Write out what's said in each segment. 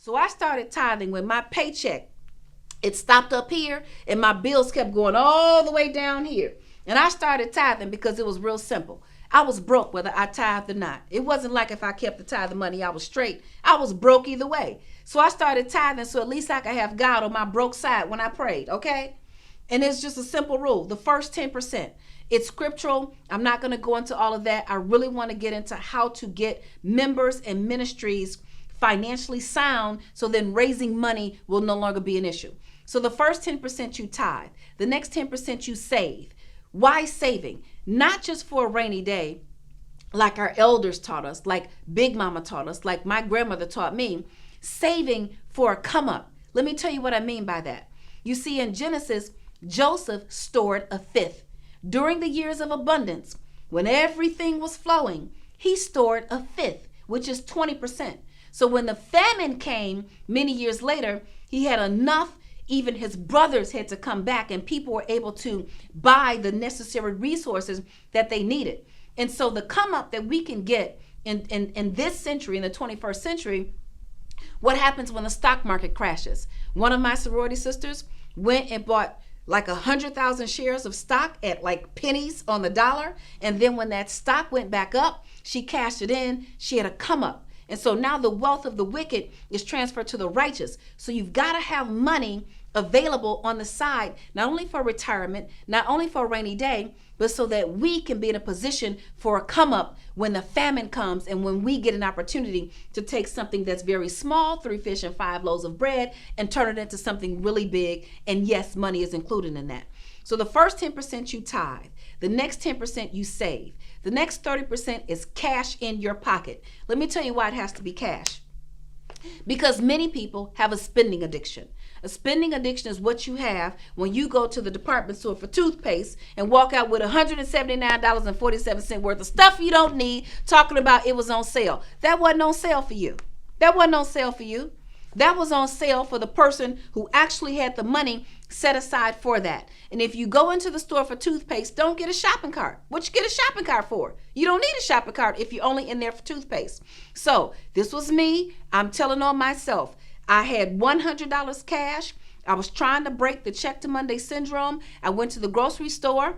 So I started tithing when my paycheck, it stopped up here and my bills kept going all the way down here. And I started tithing because it was real simple. I was broke whether I tithed or not. It wasn't like if I kept the tithe money, I was straight. I was broke either way. So I started tithing so at least I could have God on my broke side when I prayed, okay? And it's just a simple rule. The first 10%. It's scriptural. I'm not going to go into all of that. I really want to get into how to get members and ministries financially sound so then raising money will no longer be an issue. So the first 10% you tithe. The next 10% you save. Why saving? Not just for a rainy day, like our elders taught us, like Big Mama taught us, like my grandmother taught me. Saving for a come up. Let me tell you what I mean by that. You see, in Genesis, Joseph stored a fifth. During the years of abundance, when everything was flowing, he stored a fifth, which is 20%. So when the famine came many years later, he had enough. Even his brothers had to come back and people were able to buy the necessary resources that they needed. And so the come up that we can get in this century, in the 21st century, what happens when the stock market crashes? One of my sorority sisters went and bought like 100,000 shares of stock at like pennies on the dollar. And then when that stock went back up, she cashed it in. She had a come up. And so now the wealth of the wicked is transferred to the righteous. So you've got to have money available on the side, not only for retirement, not only for a rainy day, but so that we can be in a position for a come up when the famine comes and when we get an opportunity to take something that's very small, 3 fish and 5 loaves of bread, and turn it into something really big. And yes, money is included in that. So the first 10% you tithe, the next 10% you save, the next 30% is cash in your pocket. Let me tell you why it has to be cash. Because many people have a spending addiction. A spending addiction is what you have when you go to the department store for toothpaste and walk out with $179.47 worth of stuff you don't need, talking about it was on sale. That wasn't on sale for you. That wasn't on sale for you. That was on sale for the person who actually had the money set aside for that. And if you go into the store for toothpaste, don't get a shopping cart. What you get a shopping cart for? You don't need a shopping cart if you're only in there for toothpaste. So this was me. I'm telling on myself. I had $100 cash. I was trying to break the check to Monday syndrome. I went to the grocery store.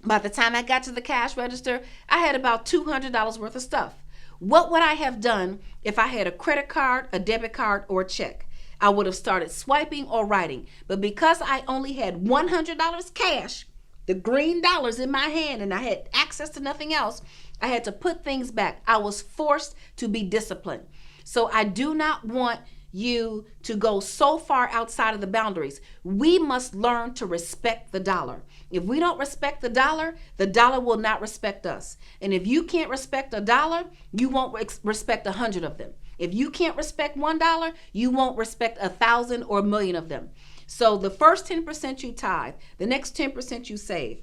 By the time I got to the cash register, I had about $200 worth of stuff. What would I have done if I had a credit card, a debit card, or a check? I would have started swiping or writing. But because I only had $100 cash, the green dollars in my hand, and I had access to nothing else, I had to put things back. I was forced to be disciplined. So I do not want you to go so far outside of the boundaries. We must learn to respect the dollar. If we don't respect the dollar will not respect us. And if you can't respect a dollar, you won't respect 100 of them. If you can't respect $1, you won't respect 1,000 or a million of them. So the first 10% you tithe, the next 10% you save.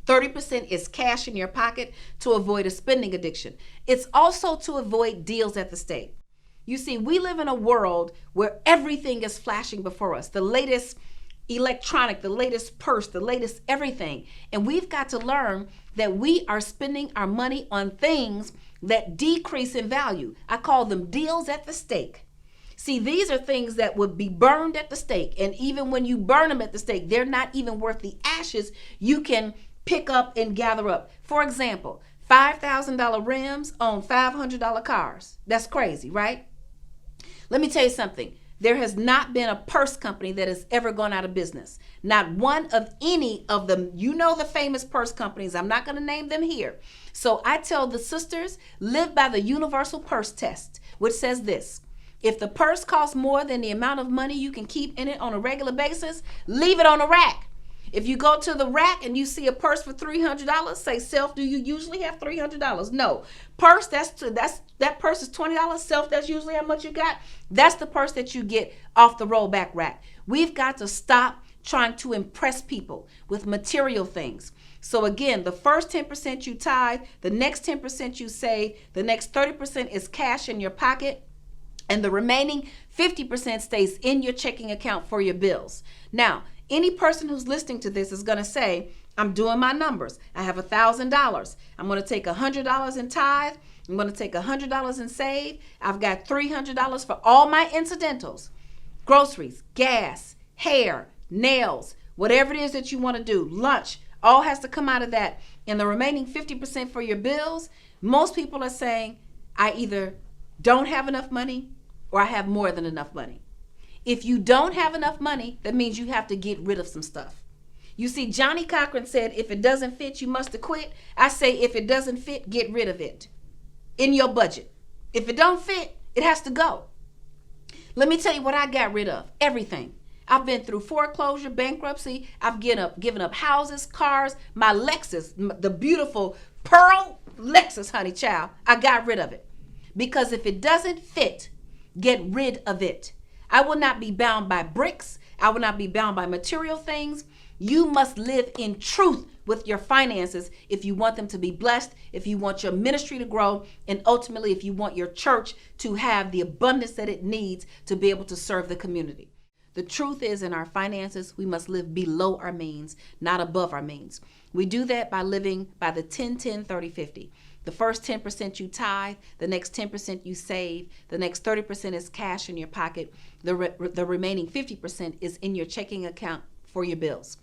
30% is cash in your pocket to avoid a spending addiction. It's also to avoid deals at the stake. You see, we live in a world where everything is flashing before us. The latest electronic, the latest purse, the latest everything. And we've got to learn that we are spending our money on things that decrease in value. I call them deals at the stake. See, these are things that would be burned at the stake. And even when you burn them at the stake, they're not even worth the ashes you can pick up and gather up. For example, $5,000 rims on $500 cars. That's crazy, right? Let me tell you something. There has not been a purse company that has ever gone out of business. Not one of any of them. You know the famous purse companies. I'm not going to name them here. So I tell the sisters, live by the universal purse test, which says this. If the purse costs more than the amount of money you can keep in it on a regular basis, leave it on a rack. If you go to the rack and you see a purse for $300, say, self, do you usually have $300? No. Purse, that purse is $20. Self, that's usually how much you got. That's the purse that you get off the rollback rack. We've got to stop trying to impress people with material things. So again, the first 10% you tithe, the next 10% you save, the next 30% is cash in your pocket, and the remaining 50% stays in your checking account for your bills. Now, any person who's listening to this is going to say, I'm doing my numbers. I have $1,000. I'm going to take $100 in tithe. I'm going to take $100 and save. I've got $300 for all my incidentals, groceries, gas, hair, nails, whatever it is that you want to do, lunch, all has to come out of that. And the remaining 50% for your bills, most people are saying, I either don't have enough money or I have more than enough money. If you don't have enough money, that means you have to get rid of some stuff. You see, Johnny Cochran said, if it doesn't fit, you must quit. I say, if it doesn't fit, get rid of it in your budget. If it don't fit, it has to go. Let me tell you what I got rid of. Everything. I've been through foreclosure, bankruptcy. I've given up houses, cars, my Lexus, the beautiful pearl Lexus, honey child. I got rid of it. Because if it doesn't fit, get rid of it. I will not be bound by bricks. I will not be bound by material things. You must live in truth with your finances if you want them to be blessed, if you want your ministry to grow, and ultimately if you want your church to have the abundance that it needs to be able to serve the community. The truth is, in our finances, we must live below our means, not above our means. We do that by living by the 10-10-30-50. The first 10% you tithe, the next 10% you save, the next 30% is cash in your pocket, the remaining 50% is in your checking account for your bills.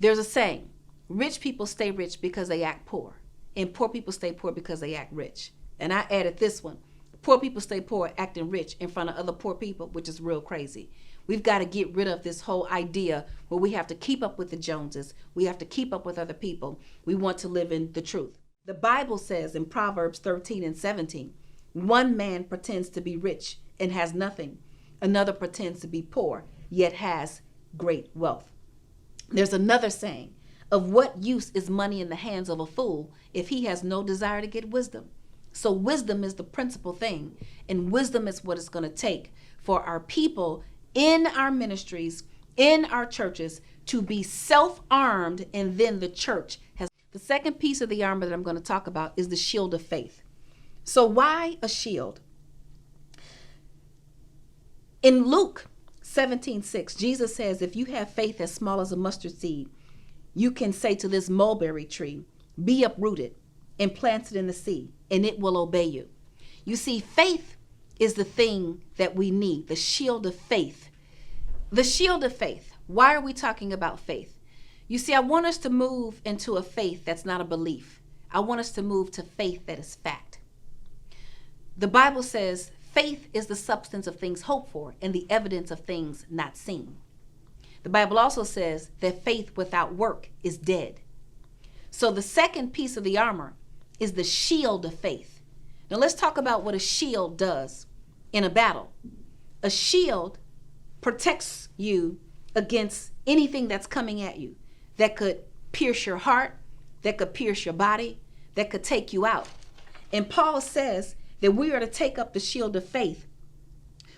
There's a saying, rich people stay rich because they act poor, and poor people stay poor because they act rich. And I added this one, poor people stay poor acting rich in front of other poor people, which is real crazy. We've got to get rid of this whole idea where we have to keep up with the Joneses. We have to keep up with other people. We want to live in the truth. The Bible says in Proverbs 13-17, one man pretends to be rich and has nothing. Another pretends to be poor, yet has great wealth. There's another saying, of what use is money in the hands of a fool if he has no desire to get wisdom? So wisdom is the principal thing, and wisdom is what it's going to take for our people in our ministries, in our churches, to be self-armed, and then the church has. The second piece of the armor that I'm going to talk about is the shield of faith. So why a shield? In Luke 17:6, Jesus says, if you have faith as small as a mustard seed, you can say to this mulberry tree, be uprooted and planted in the sea, and it will obey you. You see, faith is the thing that we need, the shield of faith. The shield of faith. Why are we talking about faith? You see, I want us to move into a faith that's not a belief. I want us to move to faith that is fact. The Bible says faith is the substance of things hoped for and the evidence of things not seen. The Bible also says that faith without work is dead. So the second piece of the armor is the shield of faith. Now let's talk about what a shield does in a battle. A shield protects you against anything that's coming at you that could pierce your heart, that could pierce your body, that could take you out. And Paul says that we are to take up the shield of faith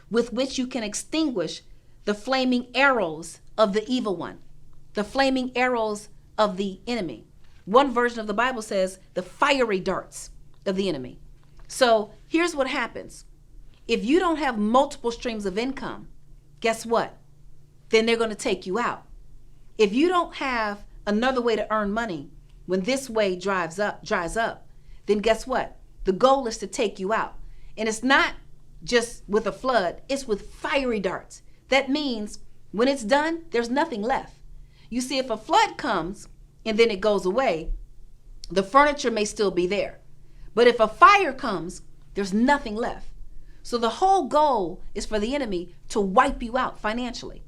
with which you can extinguish the flaming arrows of the evil one, the flaming arrows of the enemy. One version of the Bible says the fiery darts of the enemy. So here's what happens. If you don't have multiple streams of income, guess what? Then they're going to take you out. If you don't have another way to earn money when this way dries up, then guess what? The goal is to take you out. And it's not just with a flood, it's with fiery darts. That means when it's done, there's nothing left. You see, if a flood comes and then it goes away, the furniture may still be there. But if a fire comes, there's nothing left. So the whole goal is for the enemy to wipe you out financially.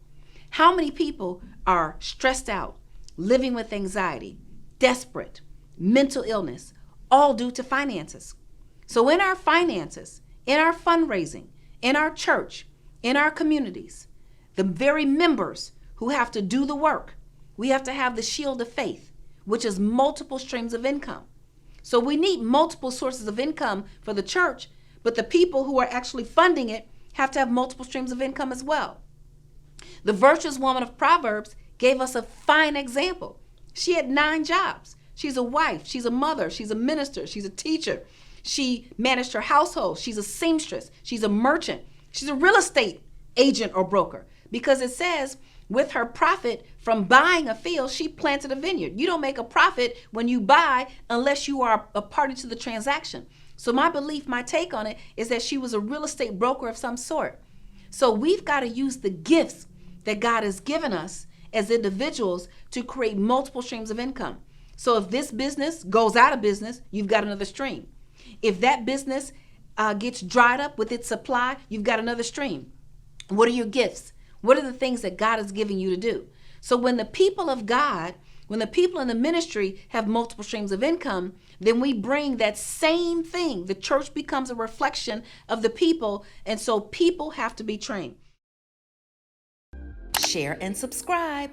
How many people are stressed out, living with anxiety, desperate, mental illness, all due to finances? So in our finances, in our fundraising, in our church, in our communities, the very members who have to do the work, we have to have the shield of faith, which is multiple streams of income. So we need multiple sources of income for the church, but the people who are actually funding it have to have multiple streams of income as well. The virtuous woman of Proverbs gave us a fine example. She had 9 jobs. She's a wife, she's a mother, she's a minister, she's a teacher. She managed her household. She's a seamstress. She's a merchant. She's a real estate agent or broker, because it says with her profit from buying a field, she planted a vineyard. You don't make a profit when you buy unless you are a party to the transaction. So my belief, my take on it is that she was a real estate broker of some sort. So we've got to use the gifts that God has given us as individuals to create multiple streams of income. So if this business goes out of business, you've got another stream. If that business gets dried up with its supply, you've got another stream. What are your gifts? What are the things that God is giving you to do? So when the people of God, when the people in the ministry have multiple streams of income, then we bring that same thing. The church becomes a reflection of the people, and so people have to be trained. Share and subscribe.